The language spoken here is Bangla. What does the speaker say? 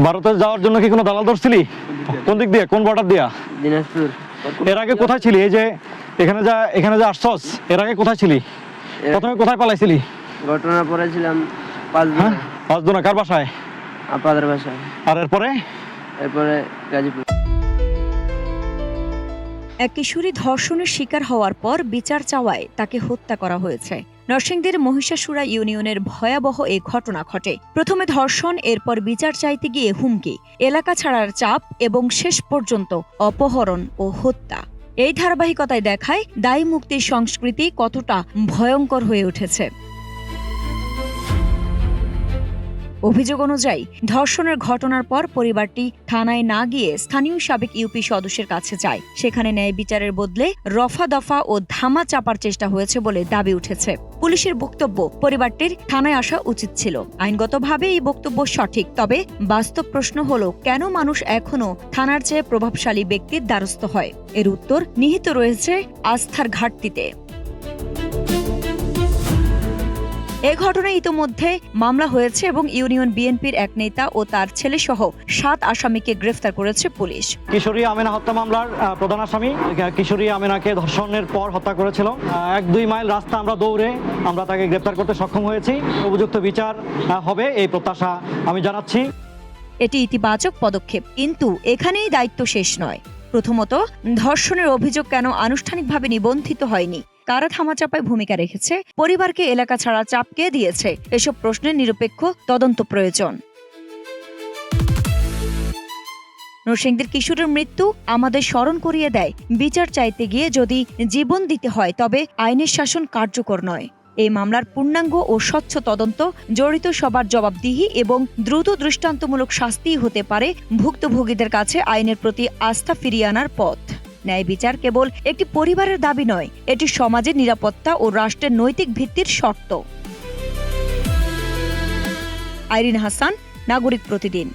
ভারতে যাওয়ার জন্য কি কোনো দালাল ধরছিলি? কোন দিক দিয়ে, কোন বর্ডার দিয়া? দিনাজপুর। এর আগে কোথায় ছিলি? এই যে এখানে যে আসছস, এর আগে কোথায় ছিলি? প্রথমে কোথায় পালাইছিলি? ঘটনা পড়েছিলাম 5 দিন। 5 দিন কার বাসায়? আপাদের বাসায়। আর এরপরে গাজীপুর। এক কিশোরী ধর্ষণের শিকার হওয়ার পর বিচার চাওয়ায় তাকে হত্যা করা হয়েছে। নরসিংদীর মহিষাসুরা ইউনিয়নের ভয়াবহ এই ঘটনা ঘটে। প্রথমে ধর্ষণ, এরপর বিচার চাইতে গিয়ে হুমকি, এলাকা ছাড়ার চাপ এবং শেষ পর্যন্ত অপহরণ ও হত্যা। এই ধারাবাহিকতায় দেখায় দায়ী মুক্তির সংস্কৃতি কতটা ভয়ঙ্কর হয়ে উঠেছে। অভিযোগ অনুযায়ী ধর্ষণের ঘটনার পর পরিবারটি থানায় না গিয়ে স্থানীয় সাবেক ইউপি সদস্যের কাছে যায়। সেখানে ন্যায় বিচারের বদলে রফা দফা ও ধামা চাপার চেষ্টা হয়েছে বলে দাবি উঠেছে। পুলিশের বক্তব্য, পরিবারটির থানায় আসা উচিত ছিল। আইনগতভাবে এই বক্তব্য সঠিক, তবে বাস্তব প্রশ্ন হলো কেন মানুষ এখনো থানার চেয়ে প্রভাবশালী ব্যক্তির দ্বারস্থ হয়? এর উত্তর নিহিত রয়েছে আস্থার ঘাটতিতে। এ ঘটনায় ইতোমধ্যে মামলা হয়েছে এবং ইউনিয়ন বিএনপির এক নেতা ও তার ছেলেসহ 7 আসামিকে গ্রেফতার করেছে পুলিশ। কিশোরী আমেনা হত্যা মামলার প্রধান আসামি কিশোরী আমেনাকে ধর্ষণের পর হত্যা করেছিল। 1-2 মাইল রাস্তা আমরা দৌড়ে তাকে গ্রেফতার করতে সক্ষম হয়েছি। উপযুক্ত বিচার হবে এই প্রত্যাশা আমি জানাচ্ছি। এটি ইতিবাচক পদক্ষেপ, কিন্তু এখানেই দায়িত্ব শেষ নয়। প্রথমত, ধর্ষণের অভিযোগ কেন আনুষ্ঠানিকভাবে নিবন্ধিত হয়নি? কারা থামাচাপায় ভূমিকা রেখেছে? পরিবারকে এলাকা ছাড়া চাপ কে দিয়েছে? এসব প্রশ্নের নিরপেক্ষ তদন্ত প্রয়োজন। নরসিংদীর কিশোরের মৃত্যু আমাদের স্মরণ করিয়ে দেয়, বিচার চাইতে গিয়ে যদি জীবন দিতে হয় তবে আইনের শাসন কার্যকর নয়। এই মামলার পূর্ণাঙ্গ ও স্বচ্ছ তদন্ত, জড়িত সবার জবাবদিহি এবং দ্রুত দৃষ্টান্তমূলক শাস্তি হতে পারে ভুক্তভোগীদের কাছে আইনের প্রতি আস্থা ফিরিয়ে আনার পথ। ন্যায় বিচার কেবল একটি পরিবারের দাবি নয়, এটি সমাজের নিরাপত্তা ও রাষ্ট্রের নৈতিক ভিত্তির শর্ত। আইরিন হাসান, নাগরিক প্রতিদিন।